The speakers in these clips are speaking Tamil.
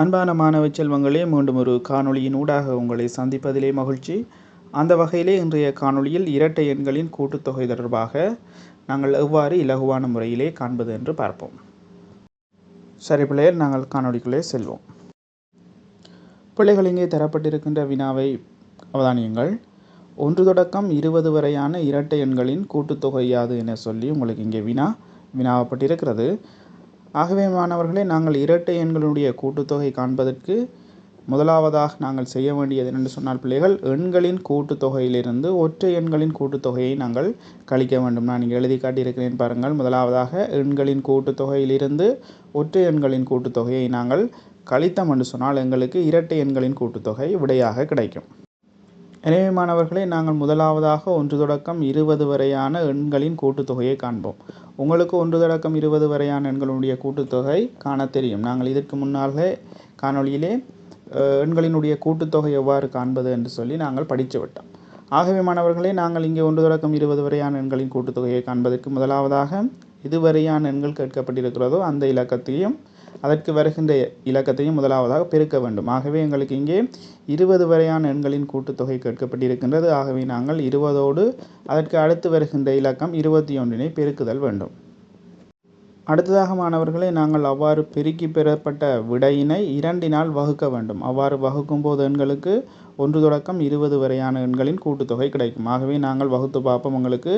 அன்பான மாணவ செல்வங்களே, மீண்டும் ஒரு காணொளியின் ஊடாக உங்களை சந்திப்பதிலே மகிழ்ச்சி. அந்த வகையிலே இன்றைய காணொளியில் இரட்டை எண்களின் கூட்டுத்தொகை தொடர்பாக நாங்கள் எவ்வாறு இலகுவான முறையிலே காண்பது என்று பார்ப்போம். சரி பிள்ளைகள், நாங்கள் காணொளிக்குள்ளே செல்வோம். பிள்ளைகள், இங்கே தரப்பட்டிருக்கின்ற வினாவை அவதானியுங்கள். 1 தொடக்கம் 20 வரையான இரட்டை எண்களின் கூட்டுத்தொகை யாது என சொல்லி உங்களுக்கு இங்கே வினாவப்பட்டிருக்கிறது. ஆகவே மாணவர்களே, நாங்கள் இரட்டை எண்களுடைய கூட்டுத்தொகை காண்பதற்கு முதலாவதாக நாங்கள் செய்ய வேண்டியது என்னென்று சொன்னால் பிள்ளைகள், எண்களின் கூட்டுத்தொகையிலிருந்து ஒற்றை எண்களின் கூட்டுத்தொகையை நாங்கள் கழிக்க வேண்டும். நான் இங்கே எழுதி காட்டியிருக்கிறேன் பாருங்கள். முதலாவதாக எண்களின் கூட்டுத்தொகையிலிருந்து ஒற்றை எண்களின் கூட்டுத்தொகையை நாங்கள் கழித்தோம் என்று சொன்னால் எங்களுக்கு இரட்டை எண்களின் கூட்டுத்தொகை விடையாக கிடைக்கும். எனவே மாணவர்களே, நாங்கள் முதலாவதாக 1 தொடக்கம் 20 வரையான எண்களின் கூட்டுத்தொகையை காண்போம். உங்களுக்கு 1 தொடக்கம் 20 வரையான எண்களுடைய கூட்டுத்தொகை காண தெரியும். நாங்கள் இதற்கு முன்னாலே காணொளியிலே எண்களினுடைய கூட்டுத்தொகை எவ்வாறு காண்பது என்று சொல்லி நாங்கள் படித்து விட்டோம். ஆகவே மாணவர்களே, நாங்கள் இங்கே 1 தொடக்கம் 20 வரையான எண்களின் கூட்டுத்தொகையை காண்பதற்கு முதலாவதாக இதுவரையான எண்கள் கேட்கப்பட்டிருக்கிறதோ அந்த இலக்கத்தையும் அதற்கு வருகின்ற இலக்கத்தையும் முதலாவதாக பெருக்க வேண்டும். ஆகவே எங்களுக்கு இங்கே 20 வரையான எண்களின் கூட்டுத்தொகை கேட்கப்பட்டிருக்கின்றது. ஆகவே நாங்கள் 20ஓடு அதற்கு அடுத்து வருகின்ற இலக்கம் 21 பெருக்குதல் வேண்டும். அடுத்ததாக மாணவர்களே, நாங்கள் அவ்வாறு பெருக்கி பெறப்பட்ட விடையினை 2 வகுக்க வேண்டும். அவ்வாறு வகுக்கும் போது எண்களுக்கு 1 தொடக்கம் 20 வரையான எண்களின் கூட்டுத்தொகை கிடைக்கும். ஆகவே நாங்கள் வகுத்து பார்ப்போம். உங்களுக்கு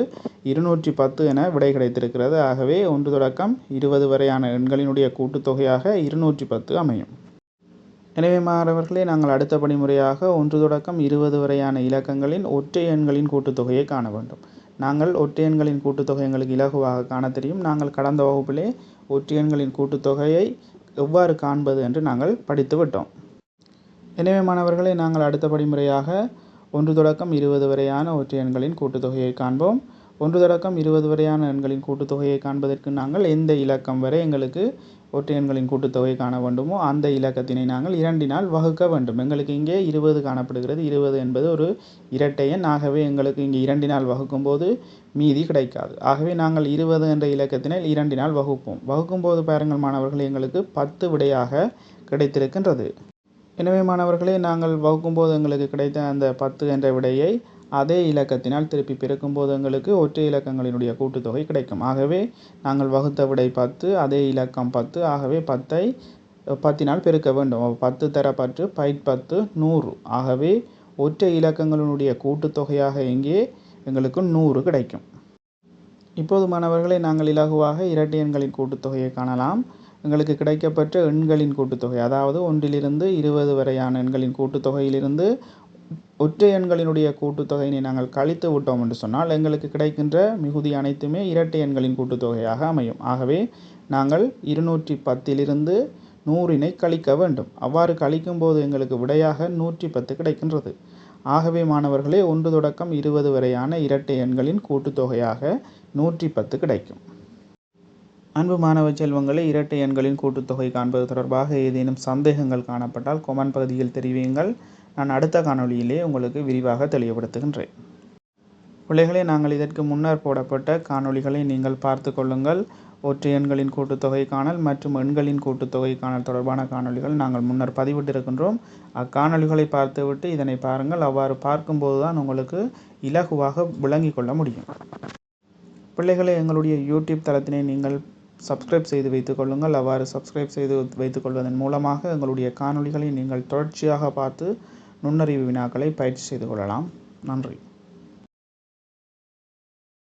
210 என விடை கிடைத்திருக்கிறது. ஆகவே 1 தொடக்கம் 20 வரையான எண்களினுடைய கூட்டுத்தொகையாக 210 அமையும். எனவே மாணவர்களே, நாங்கள் அடுத்த படிமுறையாக 1 தொடக்கம் 20 வரையான இலக்கங்களின் ஒற்றை எண்களின் கூட்டுத்தொகையை காண வேண்டும். நாங்கள் ஒற்றை எண்களின் கூட்டுத்தொகை எங்களுக்கு இலகுவாக காண தெரியும். நாங்கள் கடந்த வகுப்பிலே ஒற்றை எண்களின் கூட்டுத்தொகையை எவ்வாறு காண்பது என்று நாங்கள் படித்து விட்டோம். எனவே மாணவர்களே, நாங்கள் அடுத்த படிமுறையாக 1 தொடக்கம் 20 வரையான ஒற்றை எண்களின் கூட்டுத்தொகையை காண்போம். 1 தொடக்கம் 20 வரையான எண்களின் கூட்டுத்தொகையை காண்பதற்கு நாங்கள் எந்த இலக்கம் வரை எங்களுக்கு ஒற்றை எண்களின் கூட்டுத்தொகை காண வேண்டுமோ அந்த இலக்கத்தினை நாங்கள் 2 வகுக்க வேண்டும். எங்களுக்கு இங்கே 20 காணப்படுகிறது. 20 என்பது ஒரு இரட்டை எண். ஆகவே எங்களுக்கு இங்கே 2 வகுக்கும் போது மீதி கிடைக்காது. ஆகவே நாங்கள் 20 என்ற இலக்கத்தினை 2 வகுப்போம். வகுக்கும் போது பாருங்கள் மாணவர்களே, எங்களுக்கு 10 விடையாக கிடைத்திருக்கின்றது. எனவே மாணவர்களே, நாங்கள் வகுக்கும்போது எங்களுக்கு கிடைத்த அந்த 10 என்ற விடையை அதே இலக்கத்தினால் திருப்பி பெருக்கும்போது எங்களுக்கு ஒற்றை இலக்கங்களினுடைய கூட்டுத்தொகை கிடைக்கும். ஆகவே நாங்கள் வகுத்த விடை 10, அதே இலக்கம் 10. ஆகவே 10ஐ 10 பெருக்க வேண்டும். 10 தர 10 10 100. ஆகவே ஒற்றை இலக்கங்களினுடைய கூட்டுத்தொகையாக இங்கே எங்களுக்கு 100 கிடைக்கும். இப்போது மாணவர்களே, நாங்கள் இலகுவாக இரட்டை எண்களின் கூட்டுத்தொகையை காணலாம். எங்களுக்கு கிடைக்கப்பட்ட எண்களின் கூட்டுத்தொகை, அதாவது 1லிருந்து 20 வரையான எண்களின் கூட்டுத்தொகையிலிருந்து ஒற்றை எண்களினுடைய கூட்டுத்தொகையினை நாங்கள் கழித்து விட்டோம் என்று சொன்னால் எங்களுக்கு கிடைக்கின்ற மிகுதி அனைத்துமே இரட்டை எண்களின் கூட்டுத்தொகையாக அமையும். ஆகவே நாங்கள் 210லிருந்து 100 கழிக்க வேண்டும். அவ்வாறு கழிக்கும் போது எங்களுக்கு விடையாக 110 கிடைக்கின்றது. ஆகவே மாணவர்களே, 1 தொடக்கம் 20 வரையான இரட்டை எண்களின் கூட்டுத்தொகையாக 110 கிடைக்கும். அன்பு மாணவ செல்வங்களே, இரட்டை எண்களின் கூட்டுத்தொகை காண்பது தொடர்பாக ஏதேனும் சந்தேகங்கள் காணப்பட்டால் கொமெண்ட் பகுதியில் தெரிவியுங்கள். நான் அடுத்த காணொளியிலே உங்களுக்கு விரிவாக தெளிவுபடுத்துகின்றேன். பிள்ளைகளே, நாங்கள் இதற்கு முன்னர் போடப்பட்ட காணொளிகளை நீங்கள் பார்த்து கொள்ளுங்கள். ஒற்றை எண்களின் கூட்டுத்தொகை காணல் மற்றும் எண்களின் கூட்டுத்தொகை காணல் தொடர்பான காணொளிகள் நாங்கள் முன்னர் பதிவிட்டிருக்கின்றோம். அக்காணொளிகளை பார்த்துவிட்டு இதனை பாருங்கள். அவ்வாறு பார்க்கும்போது தான் உங்களுக்கு இலகுவாக விளங்கி கொள்ள முடியும். பிள்ளைகளே, எங்களுடைய யூடியூப் தளத்தினை நீங்கள் சப்ஸ்கிரைப் செய்து வைத்துக் கொள்ளுங்கள். அவ்வாறு சப்ஸ்கிரைப் செய்து வைத்துக் கொள்வதன் மூலமாக எங்களுடைய காணொளிகளை நீங்கள் தொடர்ச்சியாக பார்த்து நுண்ணறிவு வினாக்களை பயிற்சி செய்து கொள்ளலாம். நன்றி.